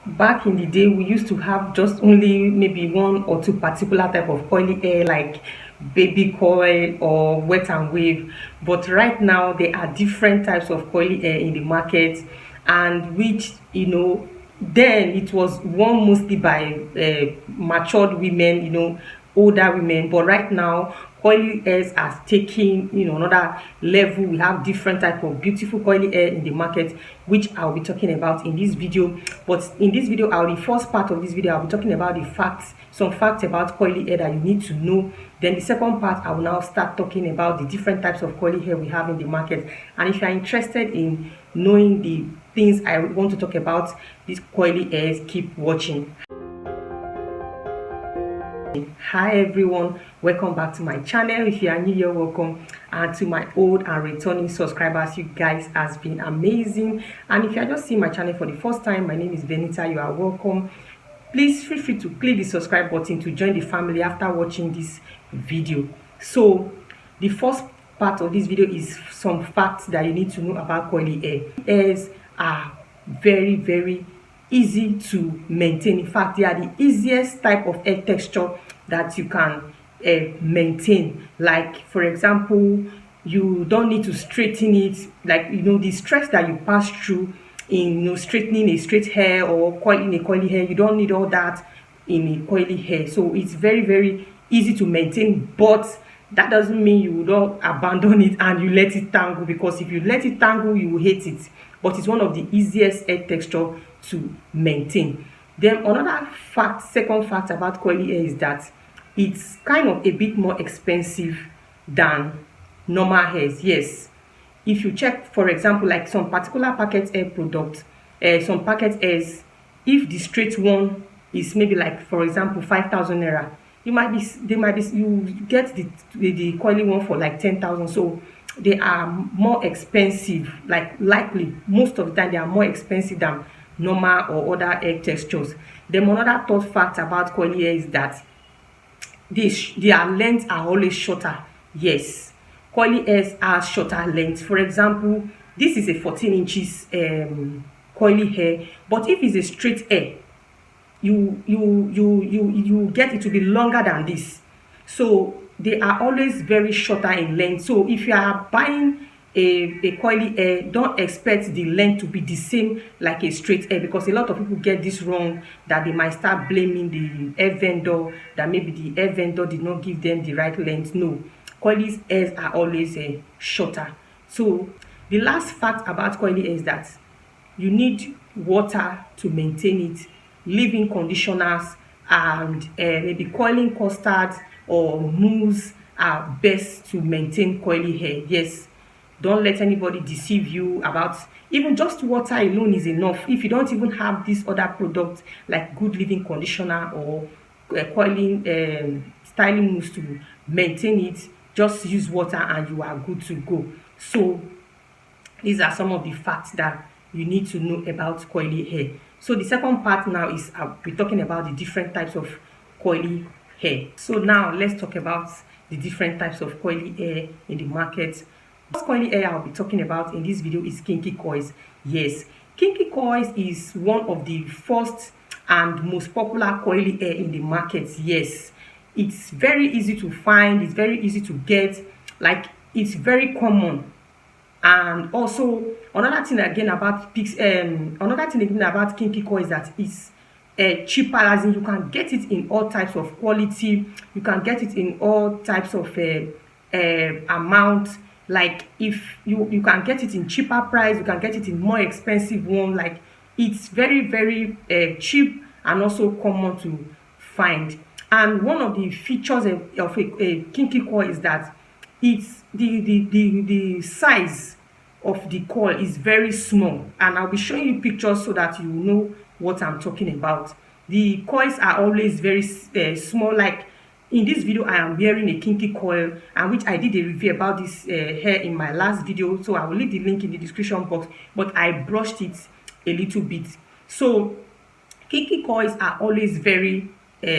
Back in the day, we used to have just only maybe one or two particular type of coily hair, like baby coil or wet and wave. But right now there are different types of coily hair in the market, and which, then it was worn mostly by matured women, older women. But right now coily hairs are taking, another level. We have different type of beautiful coily hair in the market, which I'll be talking about in this video. But in this video, the first part of this video, I'll be talking about the facts, some facts about coily hair that you need to know. Then the second part, I will now start talking about the different types of coily hair we have in the market. And if you are interested in knowing the things I want to talk about these coily hairs, keep watching. Hi everyone, welcome back to my channel. If you are new, you're welcome, and to my old and returning subscribers, you guys has been amazing. And if you are just seeing my channel for the first time, my name is Benita. You are welcome. Please feel free to click the subscribe button to join the family after watching this video. So the first part of this video is some facts that you need to know about coily hair. Hairs are very easy to maintain. In fact, they are the easiest type of hair texture that you can maintain. Like, for example, you don't need to straighten it. Like, the stress that you pass through in straightening a straight hair or coiling a coily hair, you don't need all that in a coily hair. So it's very easy to maintain, but that doesn't mean you don't abandon it and you let it tangle, because if you let it tangle, you will hate it. But it's one of the easiest hair texture to maintain. Then another fact, second fact about coily hair is that it's kind of a bit more expensive than normal hairs. Yes, if you check, for example, like some particular packet hair products, some packet hairs, if the straight one is maybe, like, for example, 5,000 naira, you get the coily one for like 10,000. So they are more expensive. Like, likely most of the time they are more expensive than normal or other hair textures. Then another third fact about coily hair is that their lengths are always shorter. Yes, coily hairs are shorter lengths. For example, this is a 14 inches coily hair, but if it's a straight hair, you get it to be longer than this. So they are always very shorter in length. So if you are buying a coily hair, don't expect the length to be the same like a straight hair, because a lot of people get this wrong, that they might start blaming the hair vendor, that maybe the hair vendor did not give them the right length. No, coily hairs are always shorter. So the last fact about coily hair is that you need water to maintain it, leave-in conditioners, and maybe coiling custard or mousse are best to maintain coily hair. Yes, don't let anybody deceive you about, even just water alone is enough. If you don't even have these other products like good leave-in conditioner or coiling styling mousse to maintain it, just use water and you are good to go. So these are some of the facts that you need to know about coily hair. So the second part now is we're talking about the different types of coily hair. So now let's talk about the different types of coily hair in the market. The first coily hair I'll be talking about in this video is Kinky Coils. Yes, Kinky Coils is one of the first and most popular coily hair in the market. Yes, it's very easy to find, it's very easy to get, like, it's very common. And also another thing again about Kinky Coil is that it's cheaper, as in you can get it in all types of quality, you can get it in all types of amount. Like, if you can get it in cheaper price, you can get it in more expensive one. Like, it's very cheap and also common to find. And one of the features of a Kinky Coil is that it's the size of the coil is very small, and I'll be showing you pictures so that you know what I'm talking about. The coils are always very small. Like, in this video I am wearing a Kinky Coil, and which I did a review about this hair in my last video, so I will leave the link in the description box, but I brushed it a little bit. So Kinky Coils are always very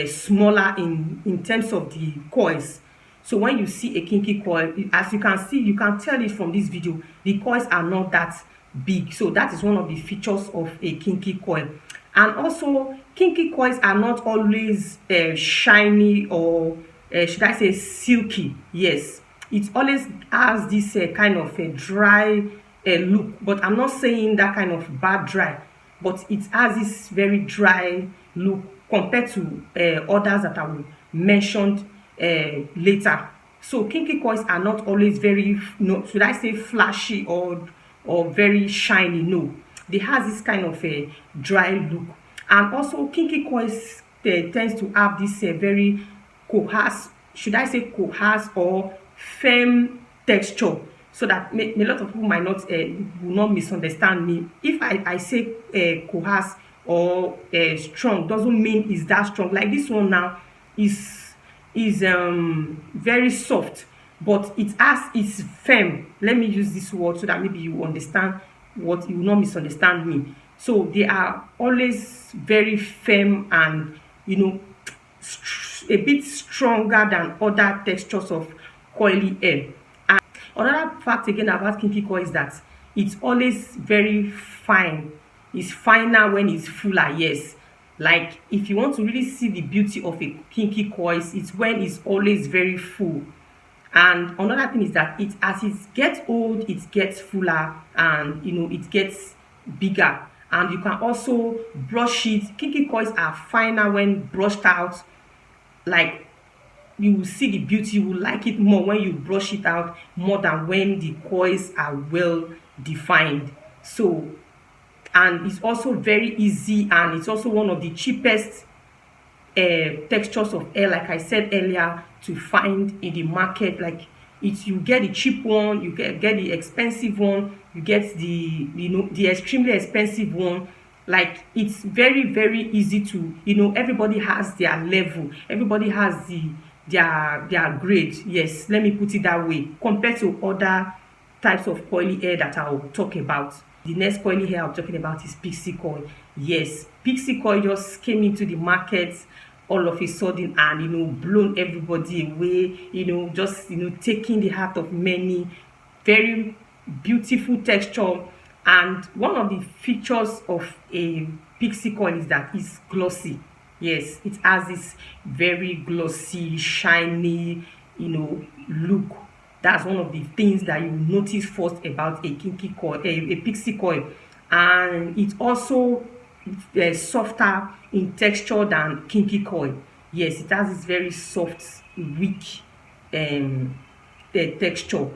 smaller in terms of the coils. So when you see a Kinky Coil, as you can see, you can tell it from this video, the coils are not that big. So that is one of the features of a Kinky Coil. And also, kinky coils are not always shiny, or should I say silky. Yes, it always has this kind of a dry look, but I'm not saying that kind of bad dry, but it has this very dry look compared to others that I will mention later. So kinky coils are not always very, no, should I say flashy, or very shiny. No, they has this kind of a dry look. And also kinky coils tends to have this very coarse, should I say coarse or firm texture, so that a lot of people might not will not misunderstand me. If I say coarse or strong, doesn't mean it's that strong. Like this one now is very soft, but it's firm. Let me use this word so that maybe you understand, what you will not misunderstand me. So they are always very firm, and a bit stronger than other textures of coily hair. And another fact again about kinky coil is that it's always very fine. It's finer when it's fuller. Yes, like if you want to really see the beauty of a kinky coils, it's when it's always very full. And another thing is that as it gets old, it gets fuller, and it gets bigger. And you can also brush it. Kinky coils are finer when brushed out. Like, you will see the beauty, you will like it more when you brush it out, more than when the coils are well defined. So, and it's also very easy, and it's also one of the cheapest textures of hair, like I said earlier, to find in the market. Like, you get the cheap one, you get the expensive one, you get the extremely expensive one. Like, it's very, very easy to, everybody has their level, everybody has their grade. Yes, let me put it that way, compared to other types of coily hair that I'll talk about. The next coily hair I'm talking about is Pixie Coin. Yes, Pixie Coin just came into the market all of a sudden, and blown everybody away, just taking the heart of many. Very beautiful texture. And one of the features of a Pixie Coin is that it's glossy. Yes, it has this very glossy, shiny, look. That's one of the things that you notice first about a kinky coil, a Pixie Coil. And it's also softer in texture than kinky coil. Yes, it has this very soft, weak texture.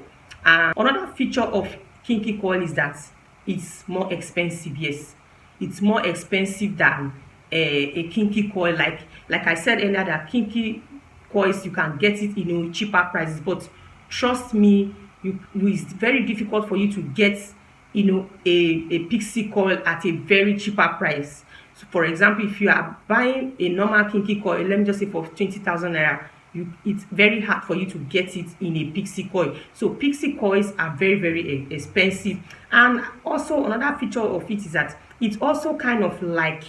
And another feature of kinky coil is that it's more expensive. Yes, it's more expensive than a kinky coil. Like I said earlier, that kinky coils, you can get it cheaper prices, but trust me, it's very difficult for you to get a Pixie coil at a very cheaper price. So for example, if you are buying a normal kinky coil, let me just say for 20,000 naira, it's very hard for you to get it in a Pixie coil. So Pixie coils are very, very expensive. And also another feature of it is that it's also kind of like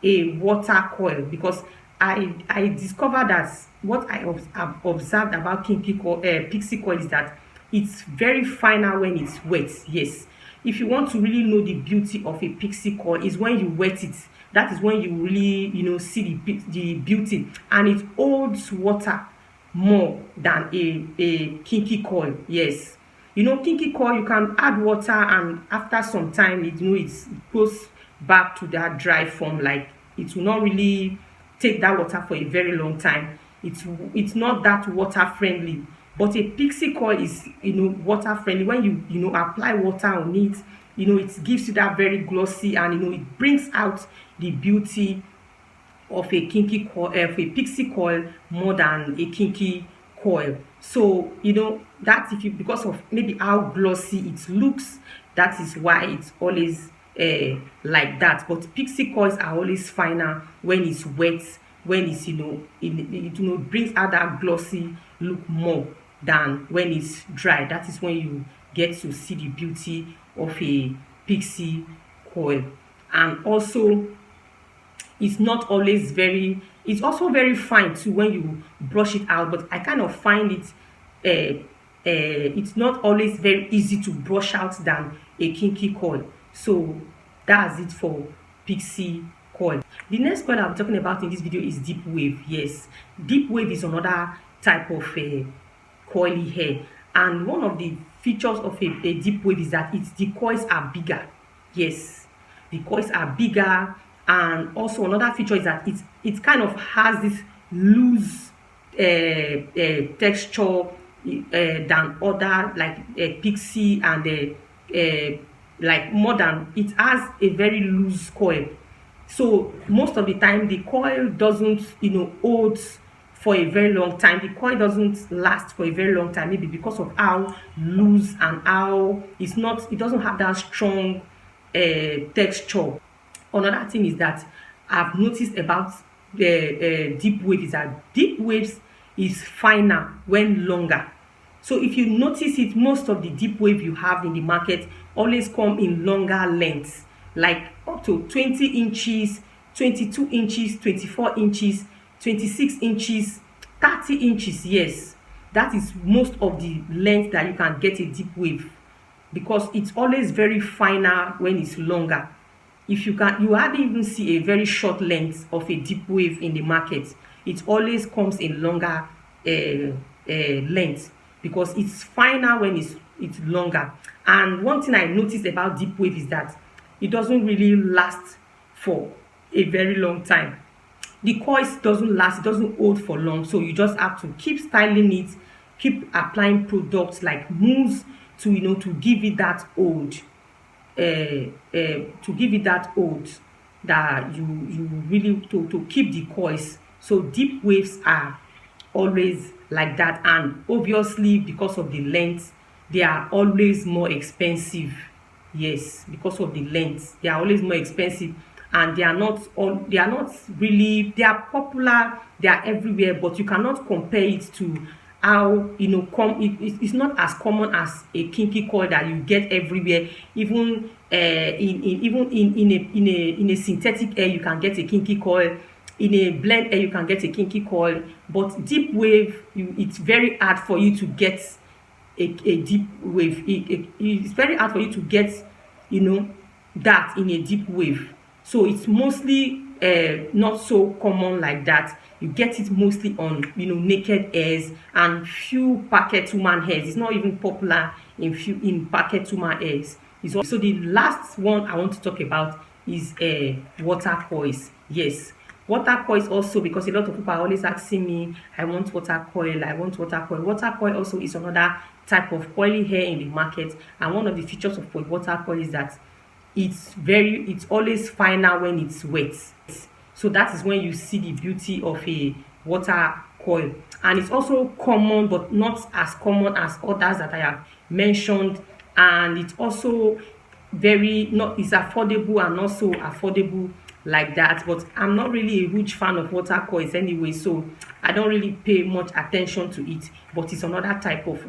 a water coil, because I discovered that what I have observed about Pixie coil is that it's very finer when it's wet. Yes, if you want to really know the beauty of a Pixie coil, is when you wet it. That is when you really see the beauty, and it holds water more than a kinky coil. Yes, kinky coil, you can add water, and after some time it goes back to that dry form. Like, it will not really take that water for a very long time. It's not that water friendly. But a Pixie coil is water friendly. When you apply water on it, it gives you that very glossy, and it brings out the beauty of a kinky coil, of a Pixie coil, more than a kinky coil. So that, because of maybe how glossy it looks, that is why it's always like that. But Pixie coils are always finer when it's wet, when it's it brings out that glossy look more than when it's dry. That is when you get to see the beauty of a Pixie coil. And also, it's not always it's also very fine too when you brush it out, but I kind of find it it's not always very easy to brush out than a kinky coil. So that's it for Pixie coil. The next coil I'm talking about in this video is deep wave. Yes, deep wave is another type of coily hair, and one of the features of a deep wave is that the coils are bigger. Yes, the coils are bigger, and also another feature is that it kind of has this loose texture than other like Pixie and like modern. It has a very loose coil, so most of the time the coil doesn't hold for a very long time. The coil doesn't last for a very long time, maybe because of how loose and how it doesn't have that strong texture. Another thing is that I've noticed about the deep wave is that deep waves is finer when longer. So if you notice it, most of the deep wave you have in the market always come in longer lengths, like up to 20 inches, 22 inches, 24 inches, 26 inches, 30 inches. Yes, that is most of the length that you can get a deep wave, because it's always very finer when it's longer. If you hardly even see a very short length of a deep wave in the market. It always comes in longer length, because it's finer when it's longer. And one thing I noticed about deep wave is that it doesn't really last for a very long time. The coils doesn't last, it doesn't hold for long, so you just have to keep styling it, keep applying products like mousse to to give it that hold, that you really to keep the coils. So deep waves are always like that, and obviously because of the length they are always more expensive. Yes, because of the length they are always more expensive, and they are not really, they are popular, they are everywhere, but you cannot compare it to how it's not as common as a kinky coil that you get everywhere. Even in a synthetic hair you can get a kinky coil, in a blend hair you can get a kinky coil, but deep wave, it's very hard for you to get a deep wave. It's very hard for you to get that in a deep wave. So it's mostly not so common like that. You get it mostly on naked hairs and few packet woman hairs. It's not even popular in packet woman hairs. So the last one I want to talk about is water coils. Yes, water coils also, because a lot of people are always asking me, I want water coil, I want water coil. Water coil also is another type of coily hair in the market, and one of the features of water coil is that it's always finer when it's wet. So that is when you see the beauty of a water coil. And it's also common, but not as common as others that I have mentioned. And it's also it's affordable, and also affordable like that. But I'm not really a huge fan of water coils anyway, so I don't really pay much attention to it. But it's another type of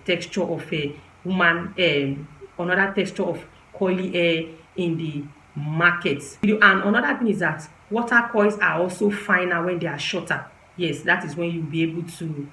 texture of a woman, another texture of coily hair in the market. And another thing is that water coils are also finer when they are shorter. Yes, that is when you'll be able to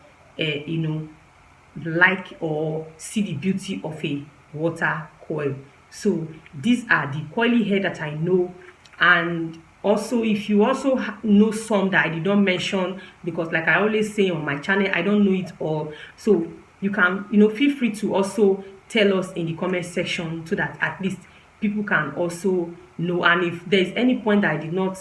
like or see the beauty of a water coil. So these are the coily hair that I know. And also, if you also know some that I did not mention, because like I always say on my channel, I don't know it all, so you can feel free to also tell us in the comment section, so that at least people can also know. And if there's any point that I did not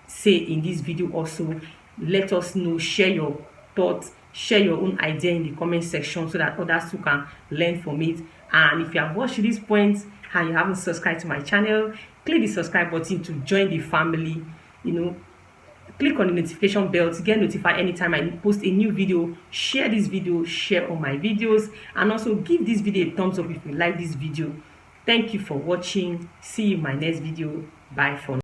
say in this video, also let us know. Share your thoughts, share your own idea in the comment section, so that others too can learn from it. And if you have watched to this point and you haven't subscribed to my channel, click the subscribe button to join the family. Click on the notification bell to get notified anytime I post a new video. Share this video, share all my videos, and also give this video a thumbs up if you like this video. Thank you for watching. See you in my next video. Bye for now.